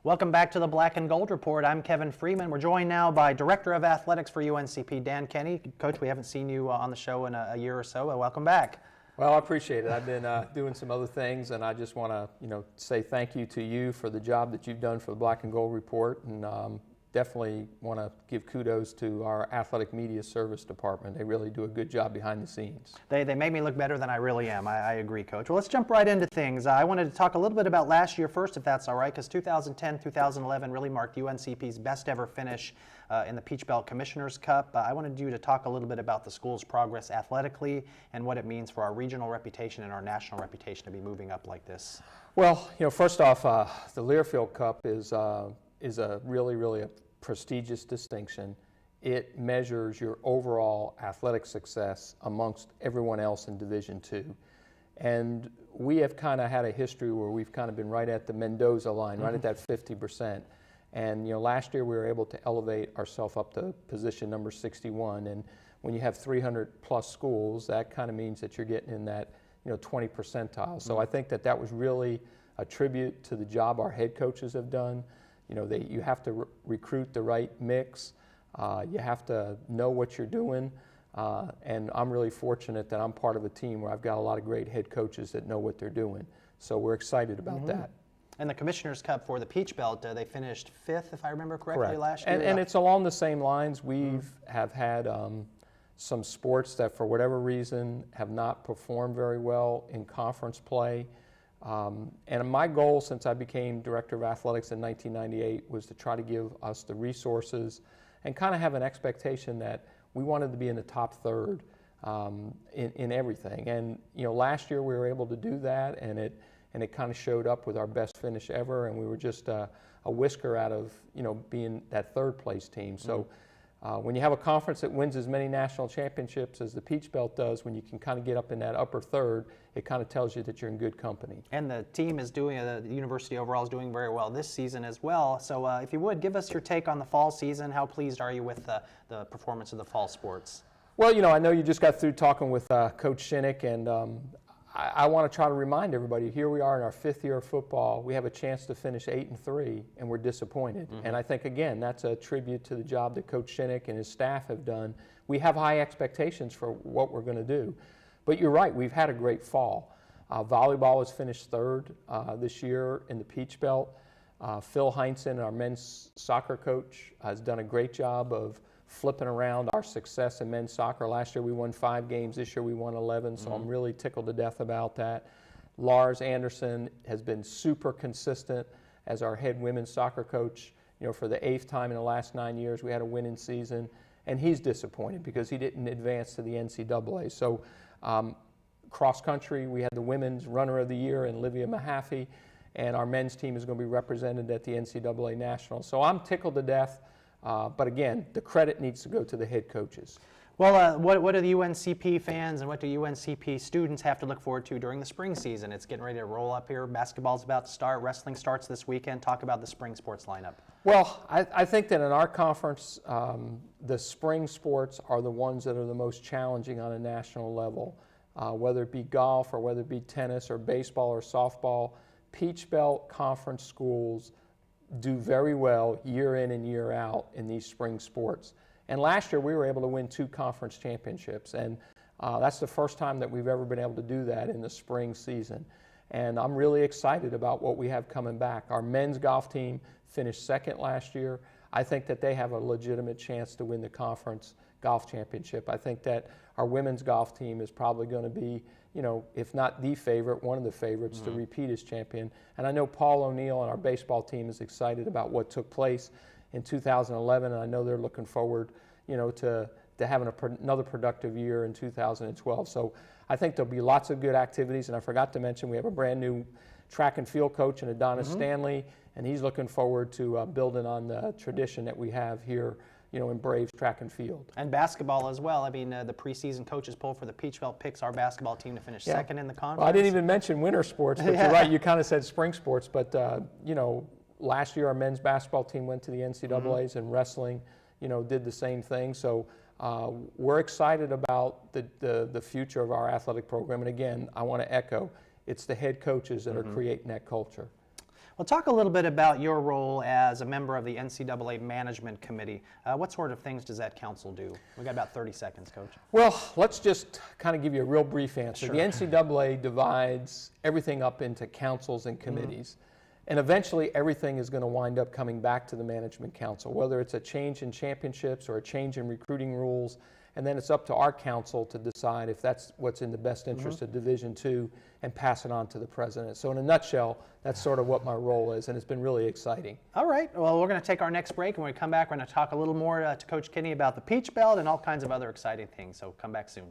Welcome back to the Black and Gold Report. I'm Kevin Freeman. We're joined now by Director of Athletics for UNCP, Dan Kenny. Coach, we haven't seen you on the show in a year or so. Welcome back. Well, I appreciate it. I've been doing some other things, and I just want to, say thank you to you for the job that you've done for the Black and Gold Report, and definitely want to give kudos to our athletic media service department. They really do a good job behind the scenes. They make me look better than I really am. I agree, Coach. Well, let's jump right into things. I wanted to talk a little bit about last year first, if that's all right, because 2010-2011 really marked UNCP's best ever finish in the Peach Belt Commissioner's Cup. I wanted you to talk a little bit about the school's progress athletically and what it means for our regional reputation and our national reputation to be moving up like this. Well, first off, the Learfield Cup is a really a prestigious distinction. It measures your overall athletic success amongst everyone else in Division II. And we have kind of had a history where we've kind of been right at the Mendoza line, right at that 50%. And last year we were able to elevate ourselves up to position number 61. And when you have 300 plus schools, that kind of means that you're getting in that 20 percentile. So I think that was really a tribute to the job our head coaches have done. You have to recruit the right mix. You have to know what you're doing. And I'm really fortunate that I'm part of a team where I've got a lot of great head coaches that know what they're doing. So we're excited about that. And the Commissioner's Cup for the Peach Belt, they finished 5th, if I remember correctly, last year. And it's along the same lines. Have had some sports that for whatever reason have not performed very well in conference play. And my goal since I became Director of Athletics in 1998 was to try to give us the resources and kind of have an expectation that we wanted to be in the top third in everything. And last year we were able to do that, and it kind of showed up with our best finish ever, and we were just a whisker out of being that third place team. So when you have a conference that wins as many national championships as the Peach Belt does, when you can kind of get up in that upper third, it kind of tells you that you're in good company. And the team is doing, the university overall is doing very well this season as well. So if you would, give us your take on the fall season. How pleased are you with the performance of the fall sports? Well, I know you just got through talking with Coach Shinnick, and I want to try to remind everybody, here we are in our 5th year of football. We have a chance to finish 8-3, and we're disappointed. And I think, again, that's a tribute to the job that Coach Shinnick and his staff have done. We have high expectations for what we're going to do. But you're right, we've had a great fall. Volleyball has finished 3rd this year in the Peach Belt. Phil Heinzen, our men's soccer coach, has done a great job of flipping around our success in men's soccer. Last year we won 5 games, this year we won 11, so I'm really tickled to death about that. Lars Anderson has been super consistent as our head women's soccer coach. For the 8th time in the last 9 years we had a winning season, and he's disappointed because he didn't advance to the NCAA. So cross country, we had the women's runner of the year in Livia Mahaffey, and our men's team is going to be represented at the NCAA Nationals. So I'm tickled to death. But again, the credit needs to go to the head coaches. Well, what do the UNCP fans and what do UNCP students have to look forward to during the spring season? It's getting ready to roll up here. Basketball's about to start. Wrestling starts this weekend. Talk about the spring sports lineup. Well, I think that in our conference, the spring sports are the ones that are the most challenging on a national level. Whether it be golf or whether it be tennis or baseball or softball, Peach Belt Conference schools do very well year in and year out in these spring sports. And last year we were able to win 2 conference championships, and that's the first time that we've ever been able to do that in the spring season. And I'm really excited about what we have coming back. Our men's golf team finished 2nd last year. I think that they have a legitimate chance to win the conference golf championship. I think that our women's golf team is probably going to be, if not the favorite, one of the favorites to repeat as champion. And I know Paul O'Neill and our baseball team is excited about what took place in 2011, and I know they're looking forward, to having another productive year in 2012. So I think there'll be lots of good activities, and I forgot to mention we have a brand new track and field coach in Adonis Stanley, and he's looking forward to building on the tradition that we have here in Braves track and field. And basketball as well. I mean, the preseason coaches poll for the Peach Belt picks our basketball team to finish 2nd in the conference. Well, I didn't even mention winter sports, but you're right, you kind of said spring sports. But, last year our men's basketball team went to the NCAAs, and wrestling, did the same thing. So we're excited about the future of our athletic program. And again, I want to echo, it's the head coaches that are creating that culture. Well, talk a little bit about your role as a member of the NCAA Management Committee. What sort of things does that council do? We've got about 30 seconds, Coach. Well, let's just kind of give you a real brief answer. Sure. The NCAA divides everything up into councils and committees. And eventually everything is going to wind up coming back to the Management Council, whether it's a change in championships or a change in recruiting rules. And then it's up to our council to decide if that's what's in the best interest of Division II and pass it on to the president. So in a nutshell, that's sort of what my role is, and it's been really exciting. All right. Well, we're going to take our next break, and when we come back, we're going to talk a little more to Coach Kinney about the Peach Belt and all kinds of other exciting things. So come back soon.